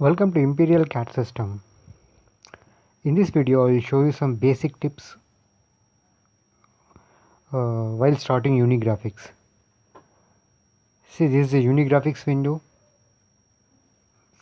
Welcome to Imperial CAD system. In this video I will show you some basic tips while starting Unigraphics. See, this is the Unigraphics window.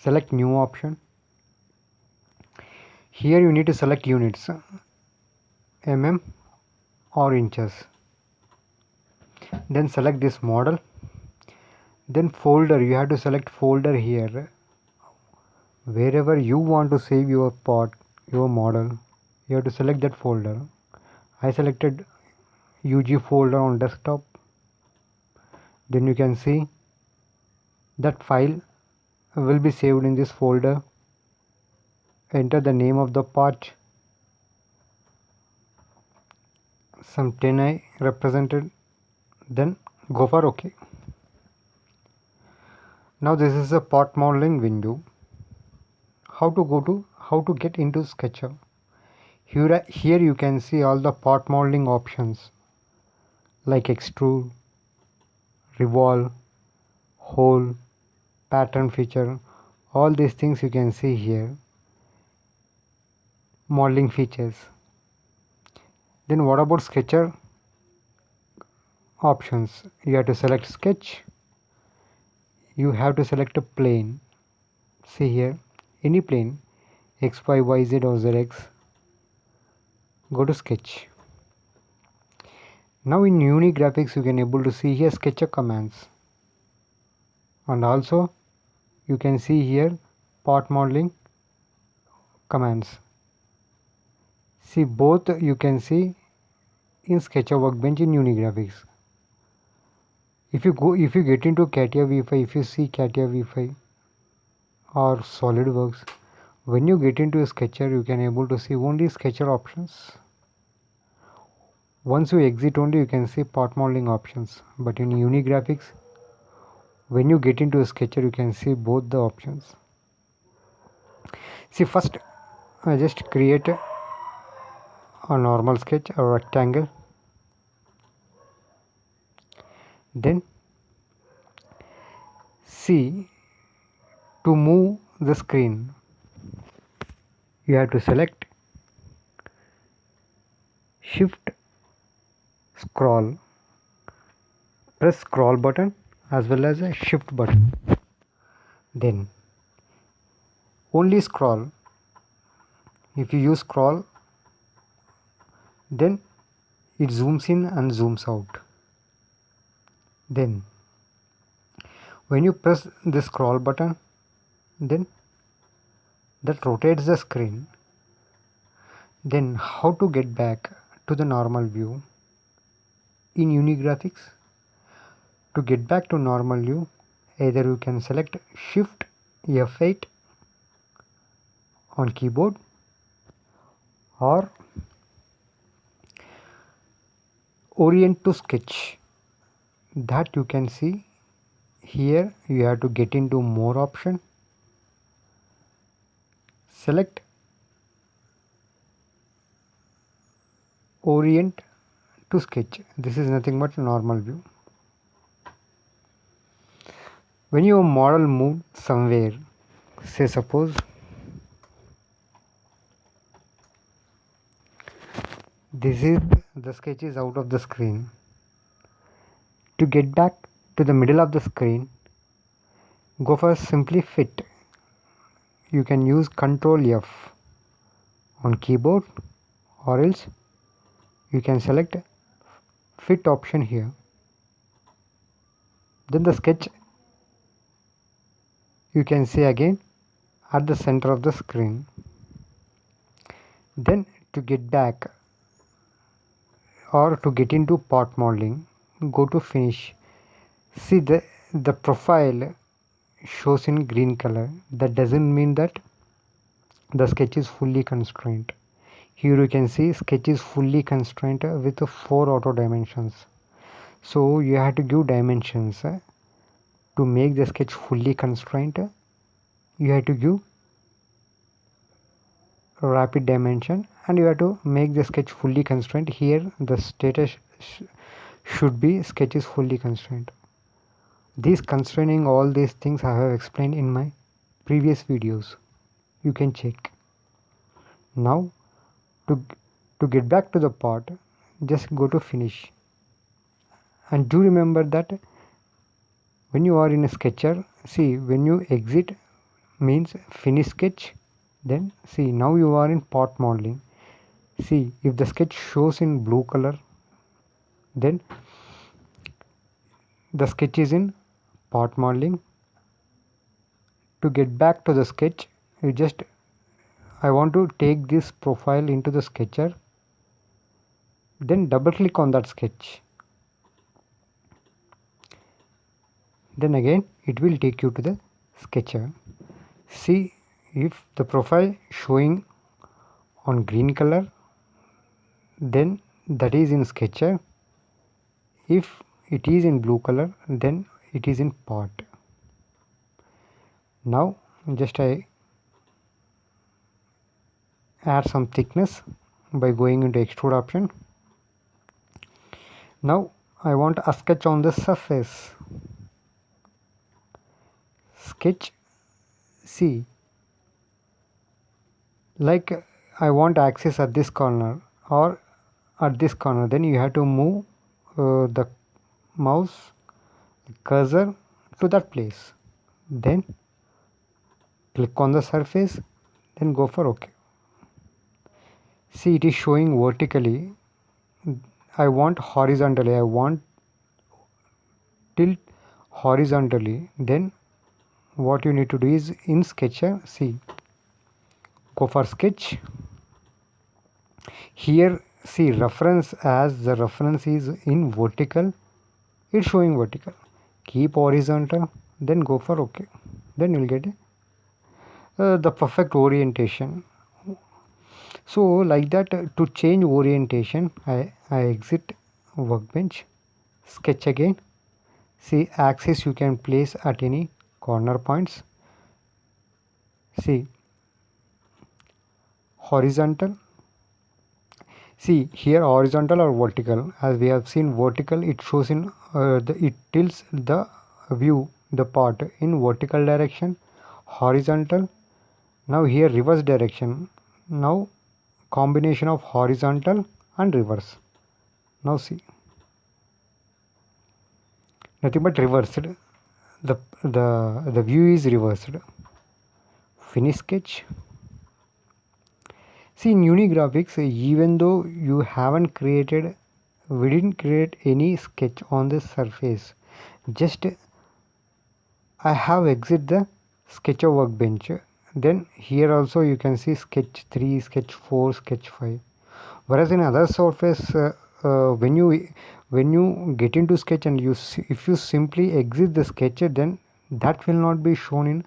Select new option. Here you need to select units, mm or inches. Then select this model. Then folder, you have to select folder here. Wherever you want to save your part, your model, you have to select that folder. I selected UG folder on desktop. Then you can see that file will be saved in this folder. Enter the name of the part, some 10i represented, then go for OK. Now this is a part modeling window. How to get into SketchUp. Here you can see all the part modeling options like extrude, revolve, hole, pattern feature. All these things you can see here. Modeling features. Then what about sketcher options? You have to select sketch. You have to select a plane. See here, any plane, X, Y, Y, Z or ZX. Go to sketch. Now in Unigraphics you can able to see here SketchUp commands, and also you can see here part modeling commands. See, both you can see in SketchUp Workbench in Unigraphics. If you get into CATIA V5, if you see CATIA V5 or SolidWorks, when you get into a sketcher you can able to see only sketcher options. Once you exit only you can see part modeling options, but in Unigraphics when you get into a sketcher you can see both the options. See, first I just create a normal sketch, a rectangle. Then see, to move the screen you have to select shift scroll, press scroll button as well as a shift button. Then only scroll. If you use scroll, then it zooms in and zooms out. Then when you press the scroll button, then that rotates the screen. Then how to get back to the normal view in Unigraphics? To get back to normal view, either you can select shift F8 on keyboard, or orient to sketch. That you can see here. You have to get into more option, select orient to sketch. This is nothing but normal view. When your model moved somewhere, say suppose this is the sketch is out of the screen. To get back to the middle of the screen, go for simply fit. You can use Ctrl F on keyboard, or else you can select fit option here. Then the sketch you can see again at the center of the screen. Then to get back or to get into part modeling, go to finish. See, the profile shows in green color. That doesn't mean that the sketch is fully constrained. Here you can see sketch is fully constrained with 4 auto dimensions. So you have to give dimensions to make the sketch fully constrained. You have to give rapid dimension, and you have to make the sketch fully constrained. Here the status should be sketch is fully constrained. These constraining, all these things I have explained in my previous videos, you can check. Now to get back to the part, just go to finish, and do remember that when you are in a sketcher, see, when you exit means finish sketch, then see, now you are in part modeling. See, if the sketch shows in blue color, then the sketch is in part modeling. To get back to the sketch, you just, I want to take this profile into the sketcher, then double click on that sketch, then again it will take you to the sketcher. See, if the profile showing on green color, then that is in sketcher. If it is in blue color, then it is in part. Now just I add some thickness by going into extrude option. Now I want a sketch on the surface. Sketch, see, like I want axis at this corner or at this corner, then you have to move the mouse cursor to that place, then click on the surface, then go for OK. See, it is showing vertically. I want horizontally, I want tilt horizontally. Then what you need to do is in sketcher, see, go for sketch. Here see reference, as the reference is in vertical, it's showing vertical. Keep horizontal, then go for OK. Then you'll get the perfect orientation. So like that, to change orientation, I exit Workbench, sketch again. See, axis you can place at any corner points. See, horizontal. See here, horizontal or vertical. As we have seen vertical, it shows in it tilts the view, the part in vertical direction. Horizontal. Now here reverse direction. Now combination of horizontal and reverse. Now see, nothing but reversed. The view is reversed. Finish sketch. See, in Unigraphics, even though you haven't created, we didn't create any sketch on the surface, just I have exit the sketcher workbench. Then here also you can see sketch 3, sketch 4, sketch 5. Whereas in other surface, when you get into sketch and if you simply exit the sketch, then that will not be shown in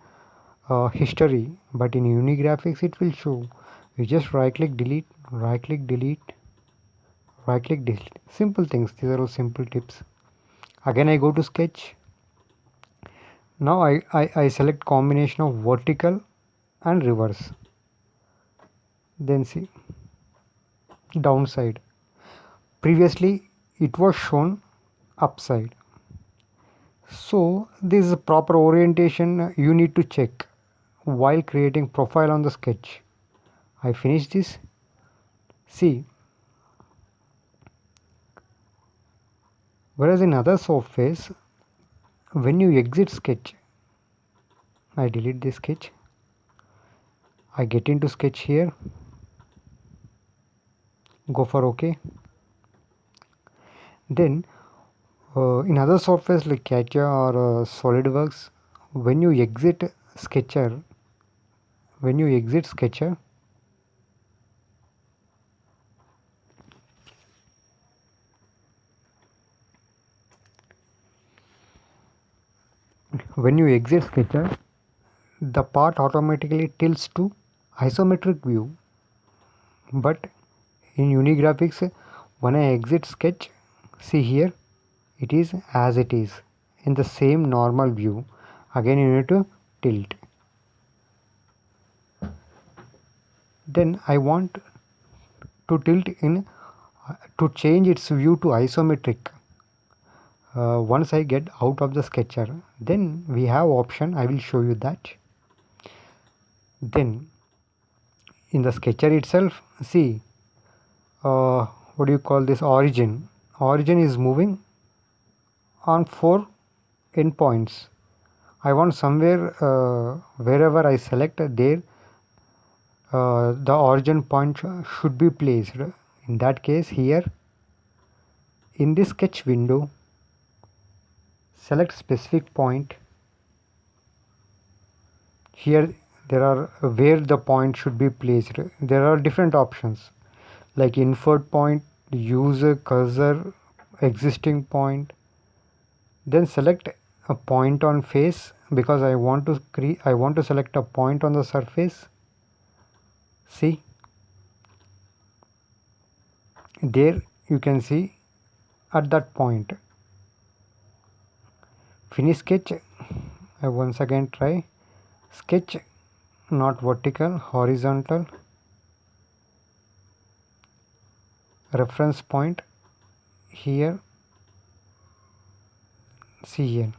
history, but in Unigraphics it will show. You just right click delete, right click delete, right click delete. Simple things. These are all simple tips. Again I go to sketch. Now I select combination of vertical and reverse. Then see, downside. Previously it was shown upside. So this is a proper orientation you need to check while creating profile on the sketch. I finish this. See, whereas in other softwares, when you exit sketch, I delete this sketch, I get into sketch here, go for OK. Then in other softwares like Katya or SolidWorks, when you exit sketcher, when you exit sketcher, the part automatically tilts to isometric view. But in Unigraphics, when I exit sketch, see here, it is as it is in the same normal view. Again you need to tilt. Then I want to tilt in to change its view to isometric. Once I get out of the sketcher, then we have option, I will show you that. Then in the sketcher itself, see, what do you call this, origin is moving on 4 endpoints. I want somewhere, wherever I select there, the origin point should be placed. In that case, here in this sketch window, select specific point. Here there are where the point should be placed. There are different options like insert point, user cursor, existing point. Then select a point on face, because I want to select a point on the surface. See, there you can see at that point. Finish sketch. I once again try sketch, not vertical, horizontal. Reference point here. See here.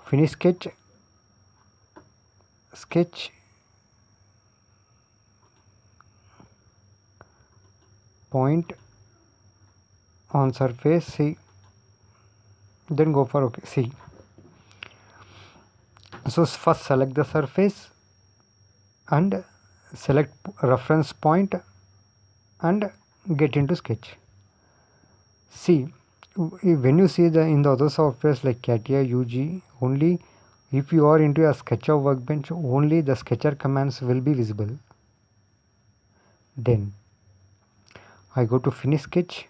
Finish sketch. Sketch. Point on surface. See. Then go for OK. See. So first select the surface and select reference point and get into sketch. See, when you see in the other softwares like CATIA, UG, only if you are into a sketcher workbench, only the sketcher commands will be visible. Then I go to finish sketch.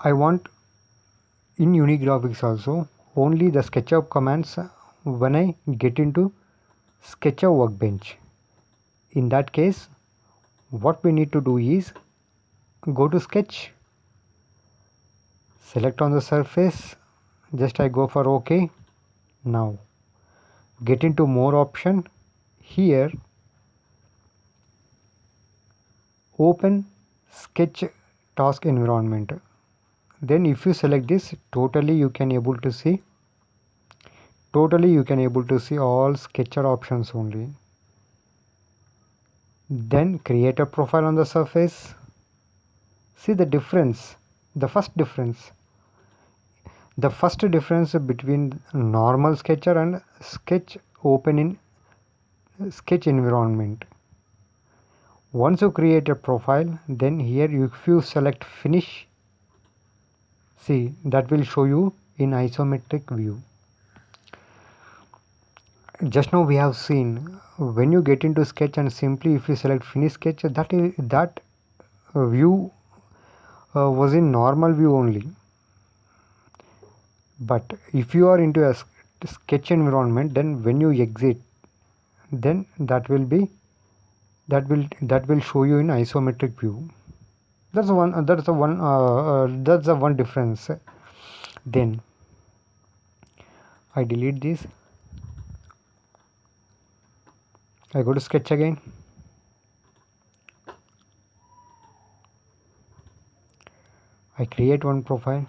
I want in Unigraphics also only the SketchUp commands when I get into sketcher workbench. In that case, what we need to do is go to sketch, select on the surface, just I go for OK. Now get into more option. Here open sketch task environment. Then if you select this, totally you can able to see all sketcher options only. Then create a profile on the surface. See the difference, the first difference between normal sketcher and sketch open in sketch environment. Once you create a profile, then here if you select finish, see that will show you in isometric view. Just now we have seen when you get into sketch and simply if you select finish sketch, that view was in normal view only. But if you are into a sketch environment, then when you exit, then that will show you in isometric view. That's the one difference. Then I delete this. I go to sketch again. I create one profile.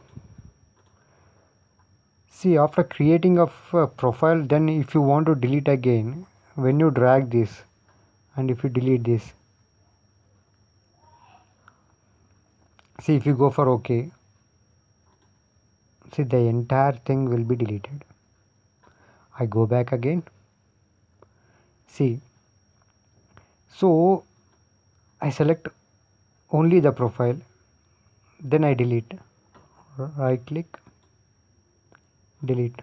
See, after creating a profile, then if you want to delete again, when you drag this and if you delete this, see if you go for OK, see the entire thing will be deleted. I go back again. See, so I select only the profile, then I delete. Right click, delete.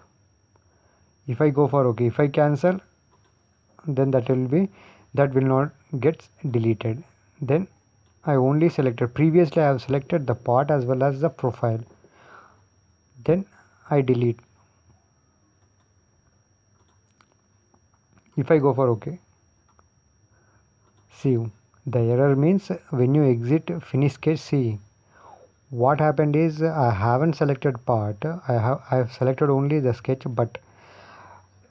If I go for OK, if I cancel, then that will not get deleted. Then I only selected, previously I have selected the part as well as the profile. Then I delete. If I go for OK, see the error means when you exit finish sketch, see what happened is I haven't selected part, I have selected only the sketch, but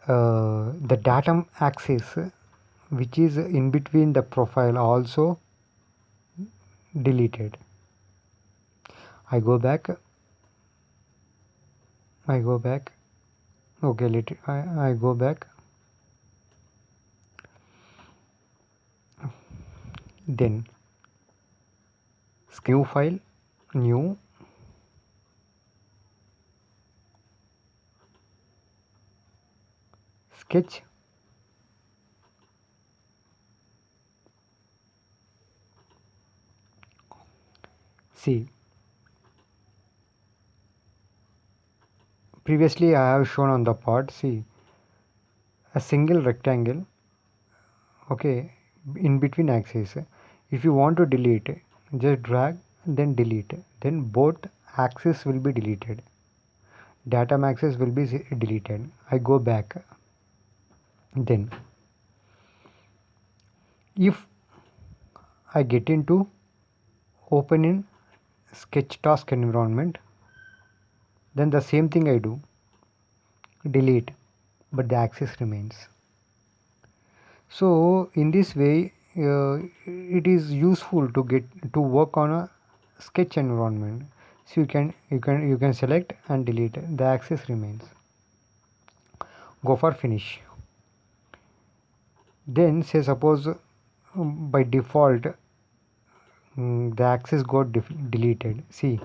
the datum axis which is in between the profile also deleted. I go back. Okay, I go back. Then new file, new, sketch, see, previously I have shown on the part, see, a single rectangle, okay, in between axes. If you want to delete, just drag, then delete, then both axes will be deleted, datum axis will be deleted. I go back. Then if I get into open in sketch task environment, then the same thing I do, delete, but the axis remains. So in this way, it is useful to get to work on a sketch environment. So you can select and delete, the axis remains. Go for finish. Then say suppose by default the axis got deleted. See,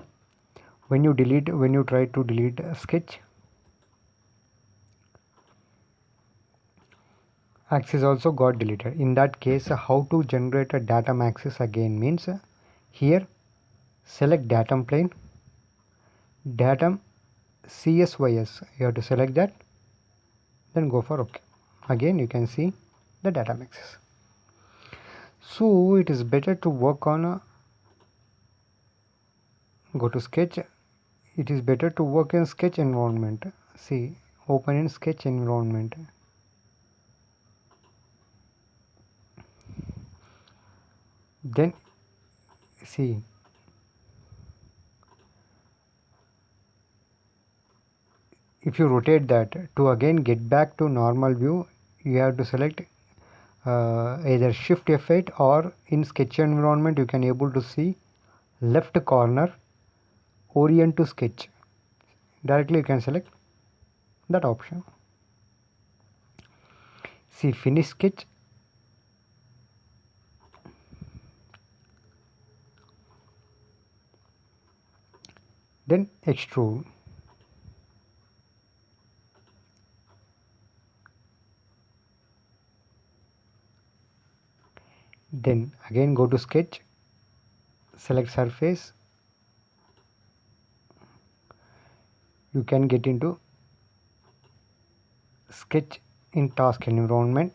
when you try to delete a sketch, axis also got deleted. In that case, how to generate a datum axis again means, here select datum plane, datum CSYS, you have to select that, then go for OK. Again you can see the datum axis. So it is better to work on a, go to sketch, it is better to work in sketch environment. See, open in sketch environment. Then see, if you rotate that, to again get back to normal view, you have to select either shift F8, or in sketch environment you can able to see left corner orient to sketch. Directly you can select that option. See, finish sketch, then extrude. Then again go to sketch, select surface, you can get into sketch in task environment.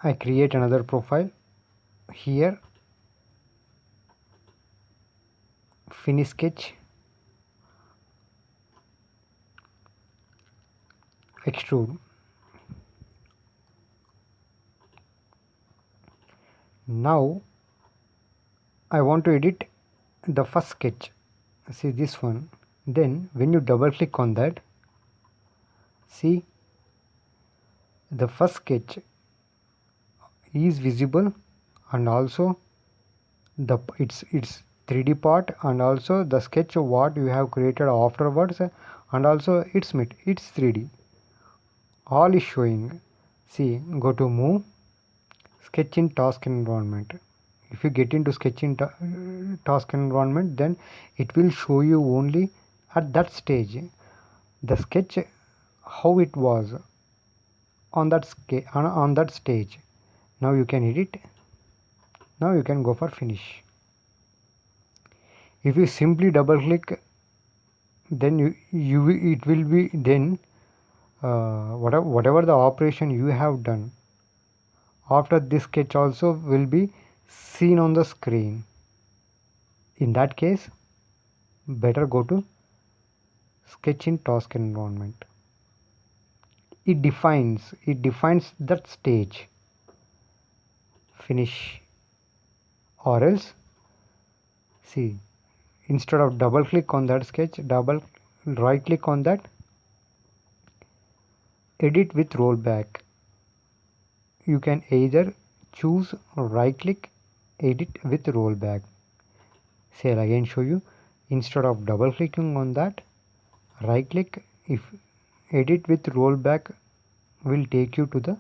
I create another profile here, finish sketch, extrude. Now I want to edit the first sketch, see this one. Then when you double click on that, see, the first sketch is visible, and also the it's 3D part, and also the sketch of what you have created afterwards, and also it's 3D, all is showing. See, go to move, sketch in task environment. If you get into sketch in task environment, then it will show you only at that stage the sketch how it was on that stage. Now you can edit. Now you can go for finish. If you simply double click, then it will be then whatever the operation you have done after this sketch also will be seen on the screen. In that case, better go to sketch in task environment. It defines that stage. Finish, or else see, instead of double click on that sketch, double right click on that, edit with rollback. You can either choose right click, edit with rollback. See, I'll again show you. Instead of double clicking on that, right click. If edit with rollback will take you to the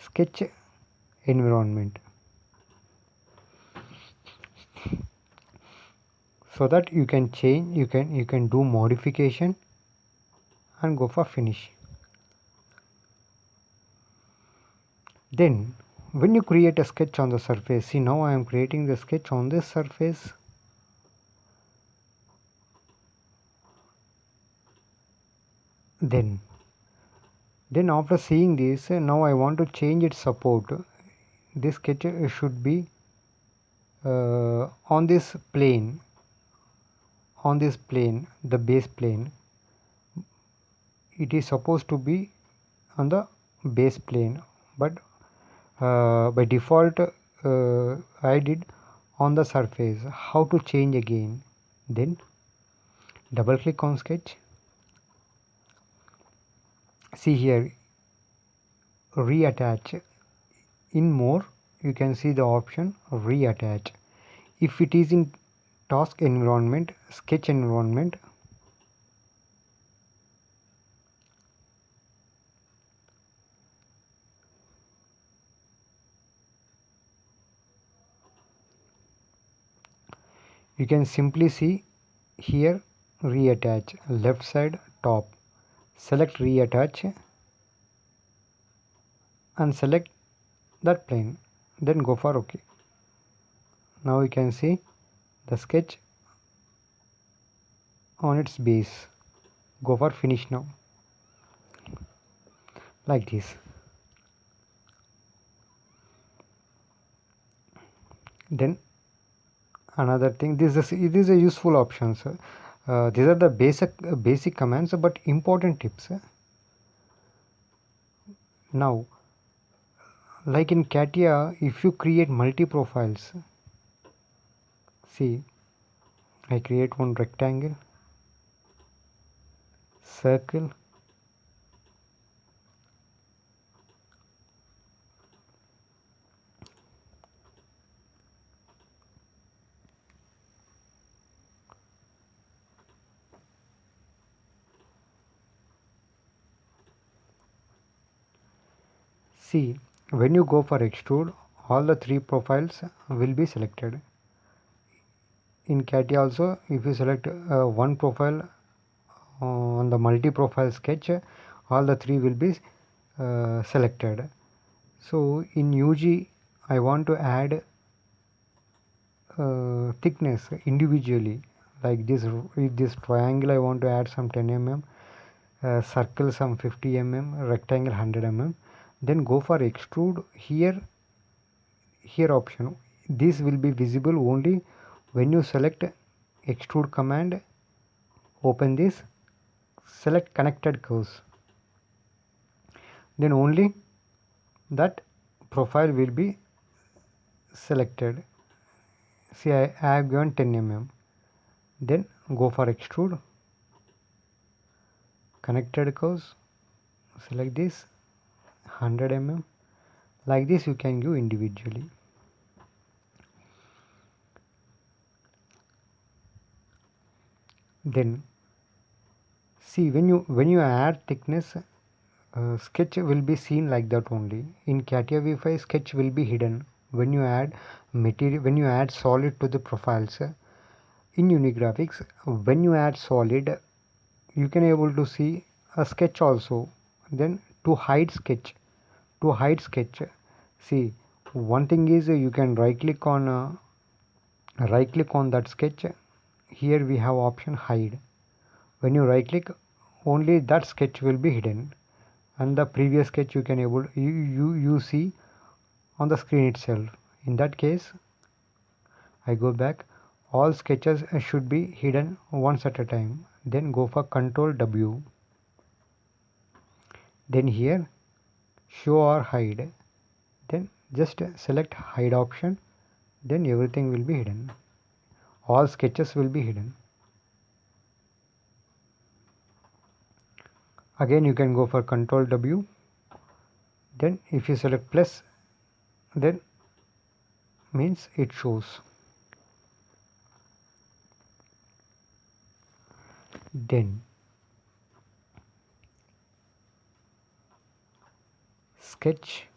sketch environment, so that you can change, you can do modification and go for finish. Then when you create a sketch on the surface, see, now I am creating the sketch on this surface. Then after seeing this, now I want to change its support. This sketch should be on this plane, the base plane. It is supposed to be on the base plane, but by default I did on the surface. How to change again? Then double click on sketch. See here, reattach. In more, you can see the option reattach. If it is in task environment, sketch environment, you can simply see here reattach, left side top. Select reattach and select that plane, then go for OK. Now you can see the sketch on its base. Go for finish now, like this. Then another thing, it is a useful option. These are the basic commands, but important tips. Now, like in CATIA, if you create multi profiles, see, I create one rectangle, circle, see, when you go for extrude, all the three profiles will be selected. In CATIA also, if you select one profile on the multi-profile sketch, all the three will be selected. So in UG, I want to add thickness individually, like this triangle I want to add some 10 mm, circle some 50 mm, rectangle 100 mm. Then go for extrude. Here option, this will be visible only when you select extrude command. Open this, select connected curves, then only that profile will be selected. See, I have given 10 mm. Then go for extrude, connected curves, select this 100 mm. Like this you can give individually. Then see, when you add thickness, sketch will be seen like that only. In CATIA V5, sketch will be hidden when you add material, when you add solid to the profiles. In Unigraphics, when you add solid, you can able to see a sketch also. Then to hide sketch, see, one thing is you can right click on that sketch. Here we have option hide. When you right click, only that sketch will be hidden, and the previous sketch you can able you see on the screen itself. In that case, I go back. All sketches should be hidden once at a time. Then go for Control W. Then here show or hide. Then just select hide option. Then everything will be hidden. All sketches will be hidden. Again you can go for Control W. Then if you select plus, then means it shows. Then sketch,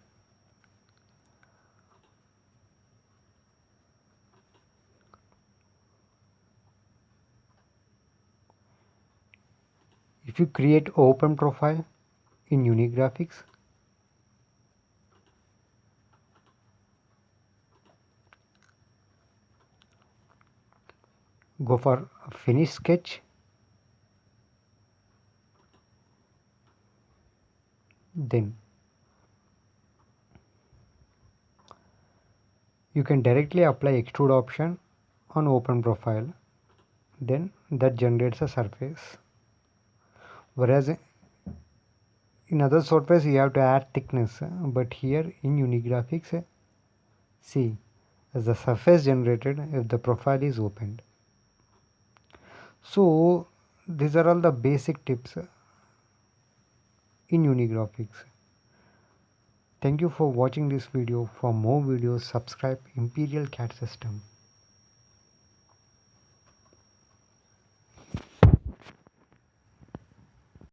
if you create open profile in Unigraphics, go for finish sketch, then you can directly apply extrude option on open profile, then that generates a surface. Whereas in other softwares you have to add thickness, but here in Unigraphics, see, as the surface generated if the profile is opened. So these are all the basic tips in Unigraphics. Thank you for watching this video. For more videos, subscribe Imperial CAD System.